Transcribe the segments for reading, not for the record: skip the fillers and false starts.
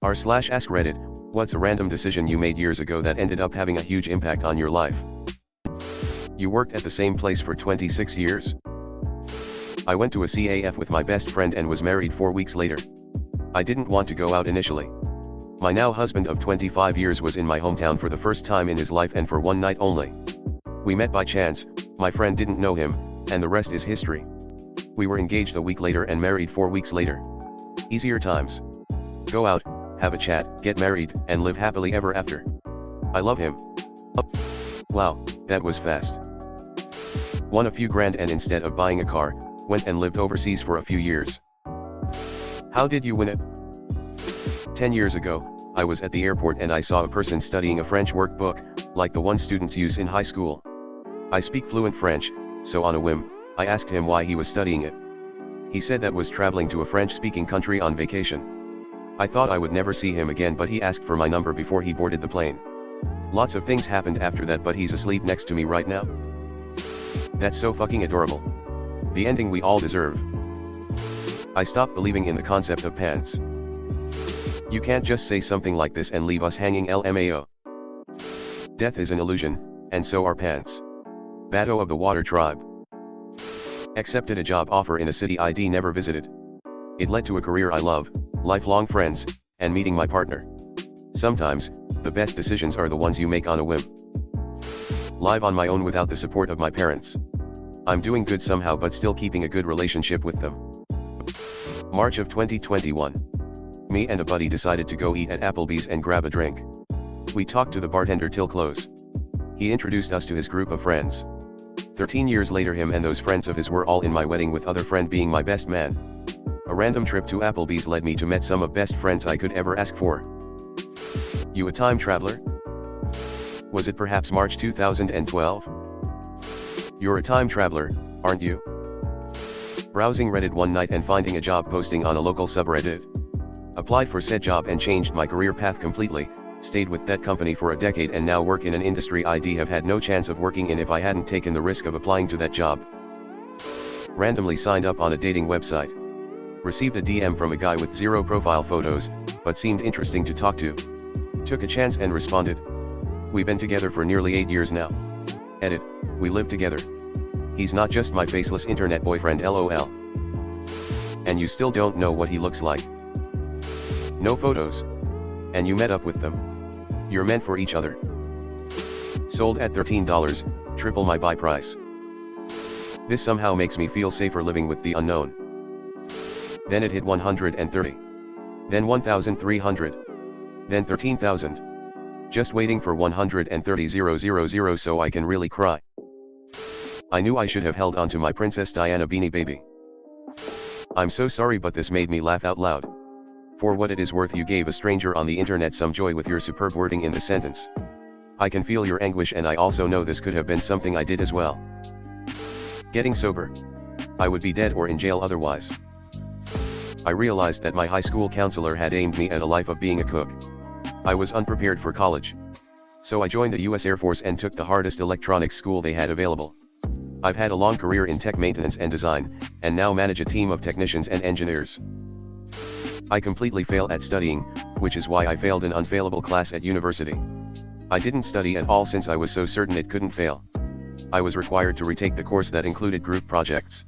r/AskReddit, what's a random decision you made years ago that ended up having a huge impact on your life? You worked at the same place for 26 years? I went to a CAF with my best friend and was married 4 weeks later. I didn't want to go out initially. My now husband of 25 years was in my hometown for the first time in his life and for one night only. We met by chance, my friend didn't know him, and the rest is history. We were engaged a week later and married 4 weeks later. Easier times. Go out, have a chat, get married, and live happily ever after. I love him. Wow, that was fast. Won a few grand and instead of buying a car, went and lived overseas for a few years. How did you win it? 10 years ago, I was at the airport and I saw a person studying a French workbook, like the one students use in high school. I speak fluent French, so on a whim, I asked him why he was studying it. He said that was traveling to a French-speaking country on vacation. I thought I would never see him again, but he asked for my number before he boarded the plane. Lots of things happened after that, but he's asleep next to me right now. That's so fucking adorable. The ending we all deserve. I stopped believing in the concept of pants. You can't just say something like this and leave us hanging LMAO. Death is an illusion, and so are pants. Bado of the Water Tribe. Accepted a job offer in a city I'd never visited. It led to a career I love, lifelong friends, and meeting my partner. Sometimes, the best decisions are the ones you make on a whim. Live on my own without the support of my parents. I'm doing good somehow but still keeping a good relationship with them. March of 2021. Me and a buddy decided to go eat at Applebee's and grab a drink. We talked to the bartender till close. He introduced us to his group of friends. 13 years later, him and those friends of his were all in my wedding, with other friend being my best man. A random trip to Applebee's led me to meet some of best friends I could ever ask for. You a time traveler? Was it perhaps March 2012? You're a time traveler, aren't you? Browsing Reddit one night and finding a job posting on a local subreddit. Applied for said job and changed my career path completely, stayed with that company for a decade and now work in an industry I'd have had no chance of working in if I hadn't taken the risk of applying to that job. Randomly signed up on a dating website. Received a DM from a guy with 0 profile photos, but seemed interesting to talk to. Took a chance and responded. We've been together for nearly 8 years now. Edit, we live together. He's not just my faceless internet boyfriend, LOL. And you still don't know what he looks like. No photos. And you met up with them. You're meant for each other. Sold at $13, triple my buy price. This somehow makes me feel safer living with the unknown. Then it hit 130. Then 1,300. Then 13,000. Just waiting for 130,000 so I can really cry. I knew I should have held on to my Princess Diana beanie baby. I'm so sorry, but this made me laugh out loud. For what it is worth, you gave a stranger on the internet some joy with your superb wording in the sentence. I can feel your anguish, and I also know this could have been something I did as well. Getting sober. I would be dead or in jail otherwise. I realized that my high school counselor had aimed me at a life of being a cook. I was unprepared for college. So I joined the US Air Force and took the hardest electronics school they had available. I've had a long career in tech maintenance and design, and now manage a team of technicians and engineers. I completely fail at studying, which is why I failed an unfailable class at university. I didn't study at all since I was so certain it couldn't fail. I was required to retake the course that included group projects.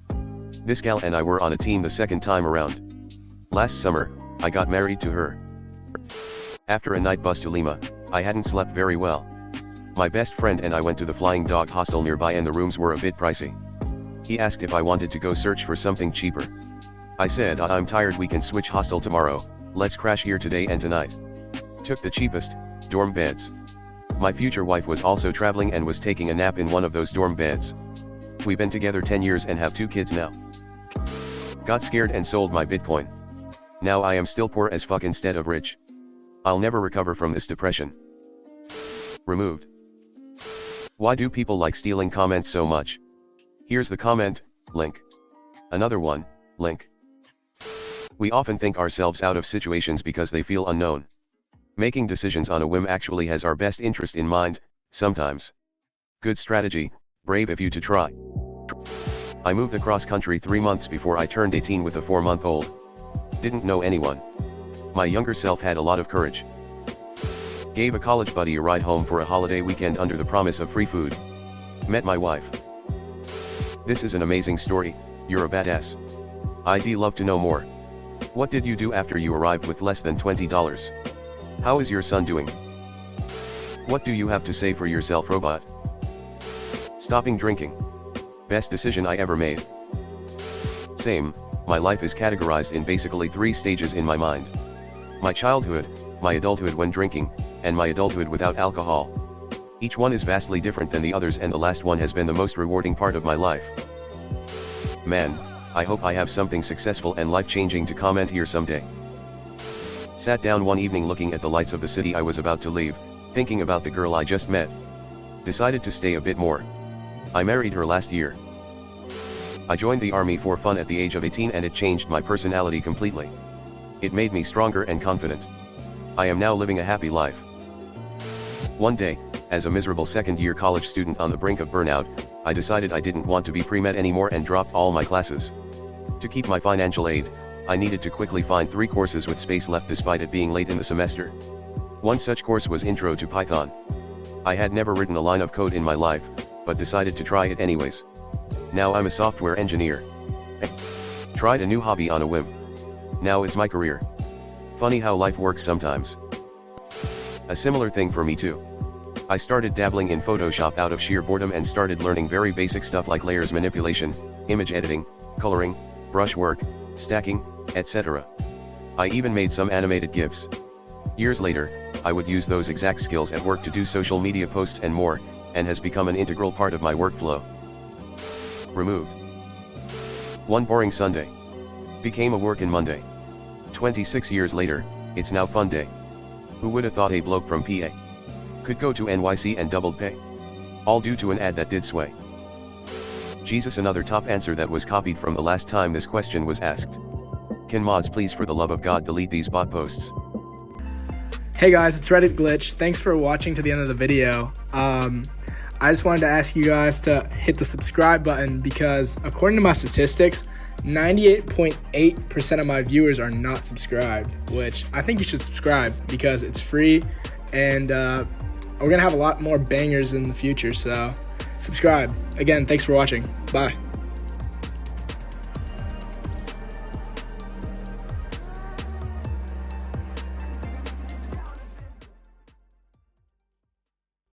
This gal and I were on a team the second time around. Last summer, I got married to her. After a night bus to Lima, I hadn't slept very well. My best friend and I went to the Flying Dog hostel nearby, and the rooms were a bit pricey. He asked if I wanted to go search for something cheaper. I said, I'm tired, we can switch hostel tomorrow, let's crash here today and tonight. Took the cheapest, dorm beds. My future wife was also traveling and was taking a nap in one of those dorm beds. We've been together 10 years and have 2 kids now. Got scared and sold my Bitcoin. Now I am still poor as fuck instead of rich. I'll never recover from this depression. Removed. Why do people like stealing comments so much? Here's the comment, link. Another one, link. We often think ourselves out of situations because they feel unknown. Making decisions on a whim actually has our best interest in mind, sometimes. Good strategy, brave of you to try. I moved across country 3 months before I turned 18 with a 4-month-old. Didn't know anyone. My younger self had a lot of courage. Gave a college buddy a ride home for a holiday weekend under the promise of free food. Met my wife. This is an amazing story, you're a badass. I'd love to know more. What did you do after you arrived with less than $20? How is your son doing? What do you have to say for yourself, robot? Stopping drinking. Best decision I ever made. Same, my life is categorized in basically 3 stages in my mind. My childhood, my adulthood when drinking, and my adulthood without alcohol. Each one is vastly different than the others, and the last one has been the most rewarding part of my life. Man, I hope I have something successful and life-changing to comment here someday. Sat down one evening looking at the lights of the city I was about to leave, thinking about the girl I just met. Decided to stay a bit more. I married her last year. I joined the army for fun at the age of 18, and it changed my personality completely. It made me stronger and confident. I am now living a happy life. One day, as a miserable second-year college student on the brink of burnout, I decided I didn't want to be pre-med anymore and dropped all my classes. To keep my financial aid, I needed to quickly find 3 courses with space left despite it being late in the semester. One such course was Intro to Python. I had never written a line of code in my life, but decided to try it anyways. Now I'm a software engineer. Tried a new hobby on a whim. Now it's my career. Funny how life works sometimes. A similar thing for me too. I started dabbling in Photoshop out of sheer boredom and started learning very basic stuff like layers manipulation, image editing, coloring, brushwork, stacking, etc. I even made some animated GIFs. Years later, I would use those exact skills at work to do social media posts and more, and has become an integral part of my workflow. Removed. One boring Sunday. Became a workin' Monday. 26 years later, it's now fun day. Who would have thought a bloke from PA could go to NYC and doubled pay? All due to an ad that did sway. Jesus, another top answer that was copied from the last time this question was asked. Can mods please for the love of God delete these bot posts? Hey guys, it's Reddit Glitch. Thanks for watching to the end of the video. I just wanted to ask you guys to hit the subscribe button because according to my statistics, 98.8% of my viewers are not subscribed, which I think you should subscribe because it's free, and we're going to have a lot more bangers in the future, so subscribe. Again, thanks for watching. Bye.